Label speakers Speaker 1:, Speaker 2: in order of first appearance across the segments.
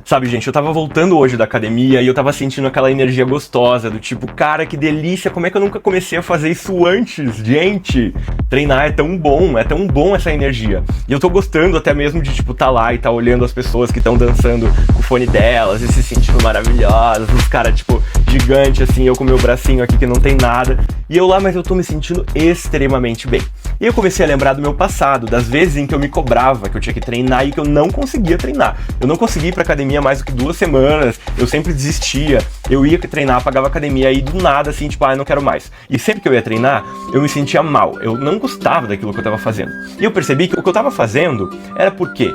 Speaker 1: Sabe, gente, eu tava voltando hoje da academia e eu tava sentindo aquela energia gostosa, do tipo, cara, que delícia, como é que eu nunca comecei a fazer isso antes? Gente, treinar é tão bom essa energia. E eu tô gostando até mesmo de, tipo, tá lá e tá olhando as pessoas que estão dançando com o fone delas e se sentindo maravilhosas, os caras, tipo, gigante assim, eu com meu bracinho aqui que não tem nada. E eu lá, mas eu tô me sentindo extremamente bem. E eu comecei a lembrar do meu passado, das vezes em que eu me cobrava, que eu tinha que treinar e que eu não conseguia treinar. Eu não conseguia ir pra academia mais do que 2 semanas, eu sempre desistia, eu ia treinar, pagava academia e do nada assim, tipo, eu não quero mais. E sempre que eu ia treinar, eu me sentia mal, eu não gostava daquilo que eu tava fazendo. E eu percebi que o que eu tava fazendo era por quê?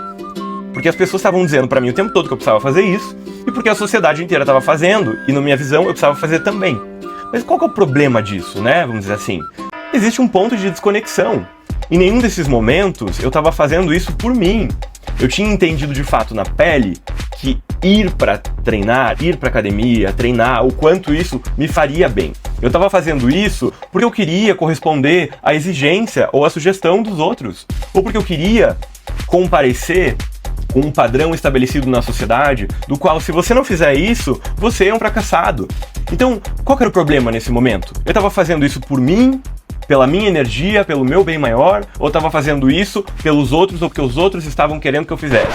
Speaker 1: Porque as pessoas estavam dizendo pra mim o tempo todo que eu precisava fazer isso, e porque a sociedade inteira estava fazendo, e na minha visão eu precisava fazer também. Mas qual que é o problema disso, né? Vamos dizer assim. Existe um ponto de desconexão. Em nenhum desses momentos eu estava fazendo isso por mim. Eu tinha entendido de fato na pele que ir para treinar, ir para academia, treinar, o quanto isso me faria bem. Eu estava fazendo isso porque eu queria corresponder à exigência ou à sugestão dos outros. Ou porque eu queria comparecer com um padrão estabelecido na sociedade, do qual, se você não fizer isso, você é um fracassado. Então, qual que era o problema nesse momento? Eu estava fazendo isso por mim, pela minha energia, pelo meu bem maior, ou estava fazendo isso pelos outros, ou porque os outros estavam querendo que eu fizesse?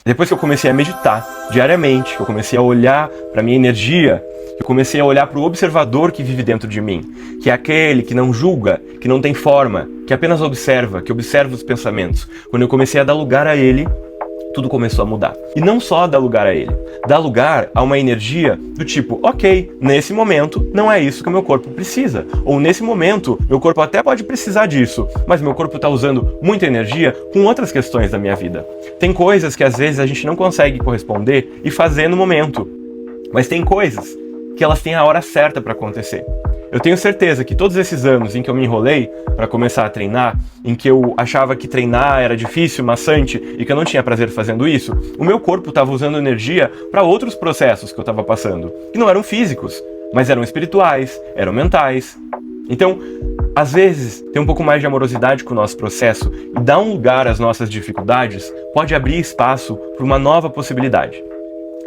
Speaker 1: Depois que eu comecei a meditar diariamente, que eu comecei a olhar para minha energia, que eu comecei a olhar para o observador que vive dentro de mim, que é aquele que não julga, que não tem forma, que apenas observa, que observa os pensamentos. Quando eu comecei a dar lugar a ele, tudo começou a mudar. E não só dar lugar a ele, dar lugar a uma energia do tipo, ok, nesse momento não é isso que o meu corpo precisa. Ou nesse momento, meu corpo até pode precisar disso, mas meu corpo está usando muita energia com outras questões da minha vida. Tem coisas que às vezes a gente não consegue corresponder e fazer no momento. Mas tem coisas que elas têm a hora certa para acontecer. Eu tenho certeza que todos esses anos em que eu me enrolei para começar a treinar, em que eu achava que treinar era difícil, maçante e que eu não tinha prazer fazendo isso, o meu corpo estava usando energia para outros processos que eu estava passando, que não eram físicos, mas eram espirituais, eram mentais. Então, às vezes, ter um pouco mais de amorosidade com o nosso processo e dar um lugar às nossas dificuldades pode abrir espaço para uma nova possibilidade.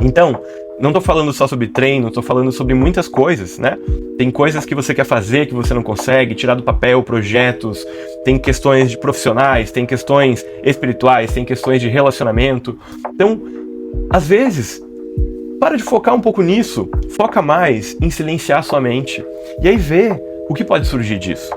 Speaker 1: Então, não tô falando só sobre treino, tô falando sobre muitas coisas, né? Tem coisas que você quer fazer que você não consegue, tirar do papel projetos, tem questões de profissionais, tem questões espirituais, tem questões de relacionamento. Então, às vezes, para de focar um pouco nisso, foca mais em silenciar sua mente e aí vê o que pode surgir disso.